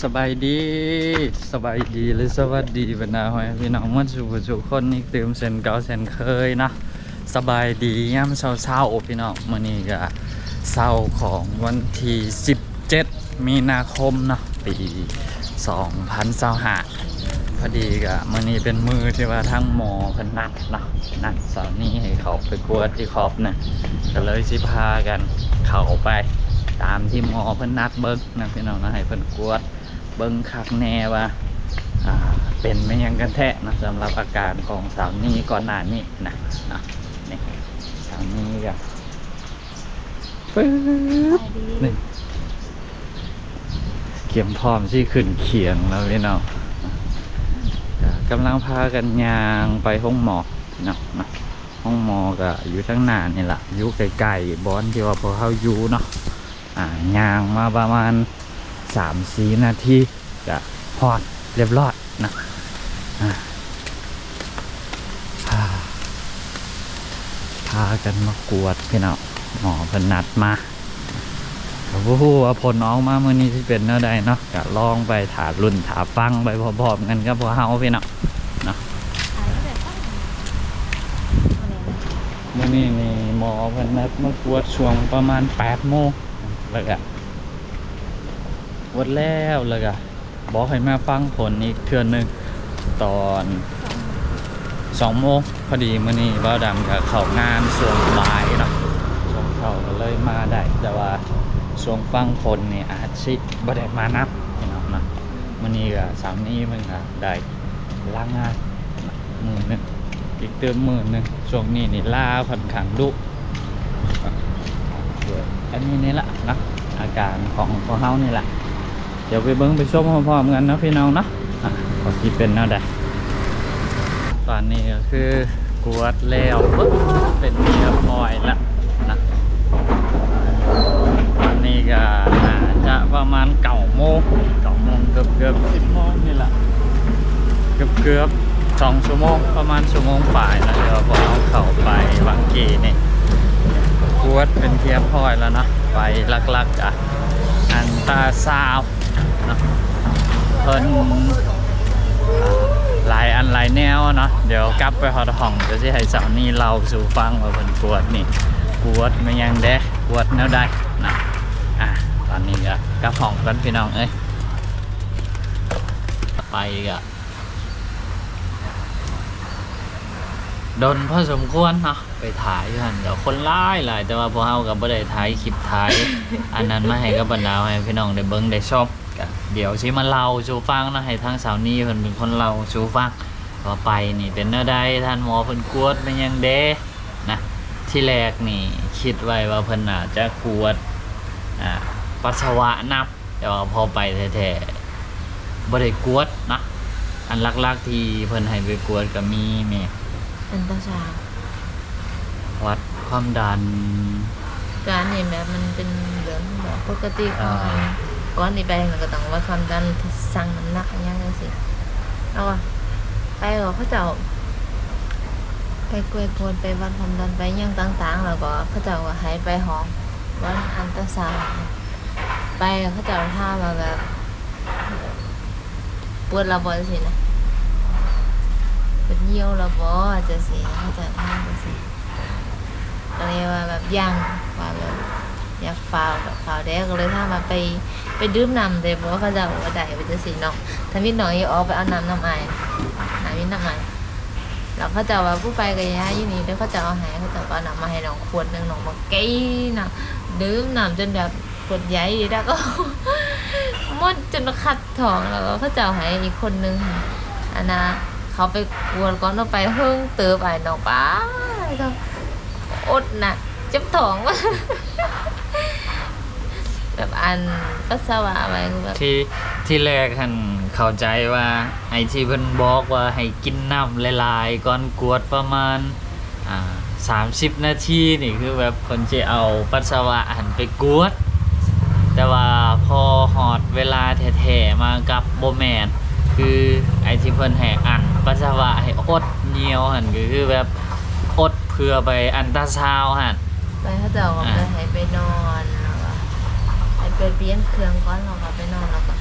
สบายดีสบายดีหรือสวัสดีบรรดาพ่อแม่พี่น้องเมื่อสู่คนอีกเติมเซนเก่าเซนเคยนะสบายดีย่ำเช้าพี่น้องมื้อนี้ก็เช้าของวันที่17มีนาคมเนาะปี2025พอดีก็มื้อนี้เป็นมือที่ว่าทั้งหมอเพิ่นนัดเนาะนัดเสาร์นี้ให้เขาไปกวดที่ครอบนะก็เลยสิพากันเข้าไปตามที่หมอเพิ่นนัดเบิ่งนะพี่น้องนะให้เพิ่นกวดเบิ่งคักแน่ว่าเป็นไม่ยังกันแท้นะสำหรับอาการของสาวนี้ก่อนหน้านี้นะนี่สาวนี้ก็ปึ๊บนี่เขียมพร้อมที่ขึ้นเขียงแล้วพี่น้องกำลังพากันยางไปห้องหมอนะห้องหมอก็อยู่ทั้งหน้านี่แหละอยู่ไกลๆบอนที่ว่าพอเขาอยู่เนาะยางมาประมาณ3-4 นาทีจะฮอดเรียบร้อยนะพากันมากวดพี่น้องหมอเพิ่นนัดมาโอ้โหว่าผลออกมาเมื่อนี้ที่เป็นเท่าใดเนาะก็ลองไปถารุ่นถาฟังไปพร้อมๆกันกับพวกเฮาพี่น้องเนาะเมื่อนี้นี่หมอเพิ่นนัดมากวดช่วงประมาณ8 โมงแล้วก็กวดแล้วก็บอกให้มาฟังผลอีกเทื่อนึงตอน2 โมงพอดีมื้อนี้บ่าวดำก็เข้างานช่วงบ่ายเนาะช่วงเข้าก็เลยมาได้แต่ว่าช่วงฟังผลนี่อาจสิบ่ได้มานับพี่น้องนะมื้อนี้ก็สามนี้มันก็ได้ลางานมื้อนึงอีกเติมมื้อนึงช่วงนี้นี่ลาค่อนข้างดุอันนี้นี่ละนะอาการของพวกเฮานี่แหละเดี๋ยวไปเบิ้งไปชมพร้อมๆกันนะพี่น้องเนาะก็ที่เป็นแนวใดตอนนี้ก็คือกวดแล้วเป็นเรียบร้อยแล้วนะตอนนี้ก็จะประมาณ9 โมงเกือบ10 โมงนี่แหละเกือบ2 ชั่วโมงประมาณชั่วโมงปลายนะเดี๋ยวพอเอาเข้าไปบางกีนี่กวดเป็นเทียบร้อยแล้วนะไปลักๆอันตราซาวเพิ่นหลายอันหลายแนวเนาะเดี๋ยวกลับไปฮอดห้องจะสิให้สาวนี้เราสู่ฟังว่าเพิ่นกวดนี่กวดไม่ยังเด้กวดแนวใดนะตอนนี้ก็กลับห้องกันพี่น้องเอ้ยไปก็โดนพอสมควรเนาะไปถ่ายกันเดี๋ยวคนหลายแต่ว่าพวกเฮาก็บ่ได้ถ่ายคลิปถ่ายอันนั้นมาให้กับบรรดาให้พี่น้องได้เบิ่งได้ชมเดี๋ยวสิมาเล่าสู่ฟังนะให้ทางสาวนี้เพิ่นเป็นคนเล่าสู่ฟังว่าไปนี่เป็นแนวใดท่านหมอเพิ่นกวดเป็นยังเด้นะที่แรกนี่คิดไว้ว่าเพิ่นน่าจะกวดปัสสาวะนับแต่ว่าพอไปแท้ๆบ่ได้กวดนะอันหลักๆที่เพิ่นให้ไปกวดก็มีอันตราซาววัดความดันการเห็นแบบมันเป็นเหลืองแบบปกติก้อนนี่ไปเราก็ต้องวัดความดันสั่งน้ำหนักอย่างนี้สิแล้วก็ไปเขาเจ้าไปกวยโกนไปวัดความดันไปอย่างต่างๆแล้วก็เขาเจ้าก็ให้ไปห้องวัดอันตราซาวไปเขาเจ้าท่ามาแบบปวดระบายสินะเป็นเยี่ยวระบายจะสิเขาจะท่าจะสิก็เลยว่าแบบย่างว่าแบบอยากฟาวแดกก็เลยถ้ามาไปดื่มน้ำเลยเพราะว่าเขาจะบอกว่าได้ไปจะสีน้องถ้ามิดหน่อยออกไปเอาน้ำไอหามิดน้ำไอแล้วเขาจะว่าผู้ไปกับยาอยู่นี่แล้วเขาจะเอาหายเขาจะเอาน้ำมาให้น้องขวดนึงน้องมาเก้น้ำดื่มน้ำจนแบบขวดใหญ่ดีแล้วก็มดจนขัดท้องแล้วก็เขาจะเอาหายอีกคนนึงอันนะเขาไปกวนก้อนเราไปเฮิ่งเติบไอ้น้องป้าก็อดน่ะเจ็บท้องว่ะแบบอันปัสสาวะอะไรแบบที่แรกท่านเข้าใจว่าไอ้ที่เพิ่นบอกว่าให้กินน้ำหลายๆก่อนกวดประมาณ30 นาทีนี่คือแบบคนจะเอาปัสสาวะหันไปกวดแต่ว่าพอหอดเวลาแท้ๆมากับโบแมนคือไอ้ที่เพิ่นให้อันปัสสาวะให้อดเหนียวหันคือแบบอดเพื่อไปอันตราซาวหันไปเขาจะเอาไปให้ไปนอนแล้วก็ให้ไปเปลี่ยนเครื่องก่อนแล้วก็ไปนอนแล้วก็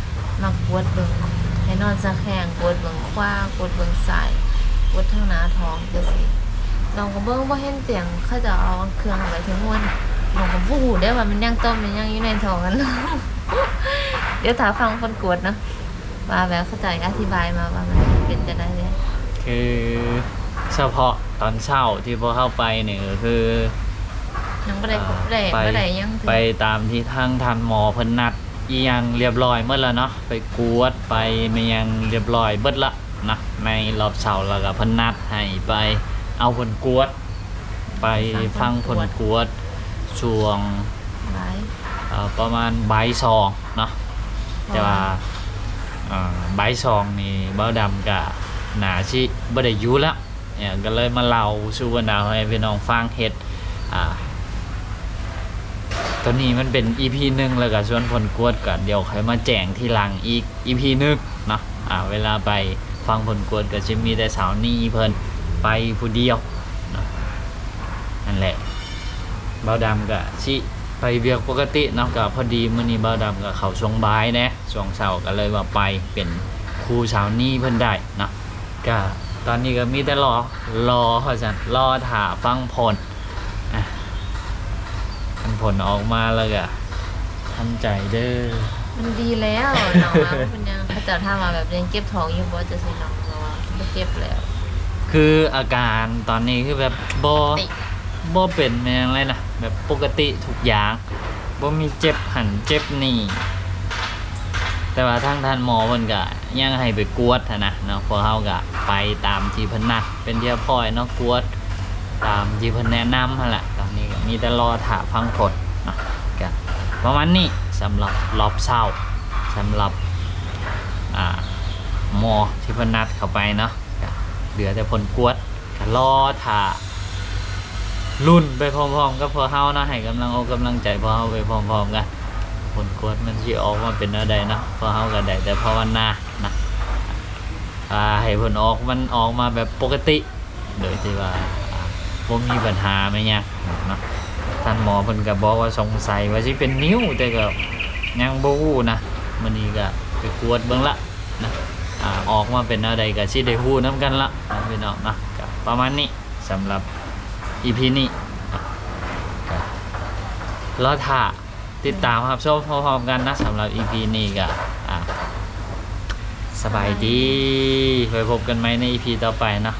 มากวดเบิ่งให้นอนซะแข้งกวดเบิ่งขวากวดเบิ่งซ้ายกวดทางหน้าท้องจังซี่น้องก็เบิ่งบ่เห็นเตียงเขาจะเอาเครื่องไปถึงวันน้องก็บ่ฮู้ได้ว่ามันยังต้มมันยังอยู่ในท้องกัน เดี๋ยวถ้าฟังคนกวดเนาะว่าแบบเขาจะอธิบายมาว่ามันเป็นจังได๋เลย คือเฉพาะตอนเช้าที่พอเข้าไปเนี่ยก็คือ ยังบ่ได้ ไป บ่ได้ยังถึง ไปตามที่ทางทันหมอเพิ่นนัดอีหยังเรียบร้อยเมื่อแล้วเนาะไปกวดไปมายังเรียบร้อยเบิดละนะในรอบเช้าแล้วก็เพิ่นนัดให้ไปเอาผลกวด ไปฟังผลกวดช่วง หลาย ประมาณบ่ายสองเนาะแต่ว่าบ่ายสองนี่เบ้าดำกับหนาชิบ่ได้อยู่แล้วเนี่ยก็เลยมาเล่าสู่บรรดาให้พี่น้องฟังเฮ็ดตอนนี้มันเป็น EP 1แล้วก็ส่วนผลกวดก็เดี๋ยวค่อยมาแจ้งทีหลังอีก EP 1เนาะเวลาไปฟังผลกวดก็จะมีแต่สาวนี่เพิ่นไปผู้เดียวเนาะนั่นแหละเบ้าดำก็ชิไปเวียกปกติเนาะก็พอดีมื้อนี้เบ้าดำก็เข้าช่วงบ่ายนะช่วงเช้าก็เลยว่าไปเป็นครูสาวนี่เพิ่นได้เนาะก็ตอนนี้ก็มีแต่รอเพราะฉะนั้นรอถ่าฟังผลผลออกมาแล้วก็ทำใจเด้อ มันดีแล้วน้องว่ามันยังเขาจะถามว่าแบบยังเก็บท้องอยู่บ่จะสิน้องว่าบ่เก็บแล้ว คืออาการตอนนี้คือแบบบ่ ติ บ่เป็นแมงเลยนะแบบปกติทุกอย่างบ่มีเจ็บหันเจ็บนี่แต่ว่าทางท่านหมอเพิ่นก็ยังให้ไปกวดหั้นนะเนาะพวกเฮาก็ไปตามที่เพิ่นนัดเป็นที่พอยเนาะกวดตามที่เพิ่นแนะนำหั่นแหละตอนนี้ก็มีแต่รอถ่าฟังผลเนาะก็ประมาณนี้สำหรับรอบเช้าสำหรับหมอที่เพิ่นนัดเข้าไปเนาะก็เหลือแต่ผลกวดก็รอถ่ารุ่นไปพร้อมๆกับพวกเฮานะให้กำลังใจพวกเฮาไปพร้อมๆกันผลกวดมันสิออกมาเป็นอะไรเนาะพวกเฮาก็ได้แต่ภาวนานะให้ผลมันออกมาแบบปกติโดยที่ว่าบ่มีปัญหาไม่ยากเนาะท่านหมอเพิ่นก็บอกว่าสงสัยว่าสิเป็นนิ้วแต่ก็ยังบ่ฮู้นะมื้อนี้ก็ไปกวดเบิ่งละนะออกมาเป็นอะไรก็สิได้ฮู้นํกันละพี่น้องนะก็ประมาณนี้สำหรับEP นี้ก็รอถ่าติดตามครับชมพร้อมๆกันนะสำหรับ EP นี้ก็สบายดีไว้พบกันไหมใน EP ต่อไปนะ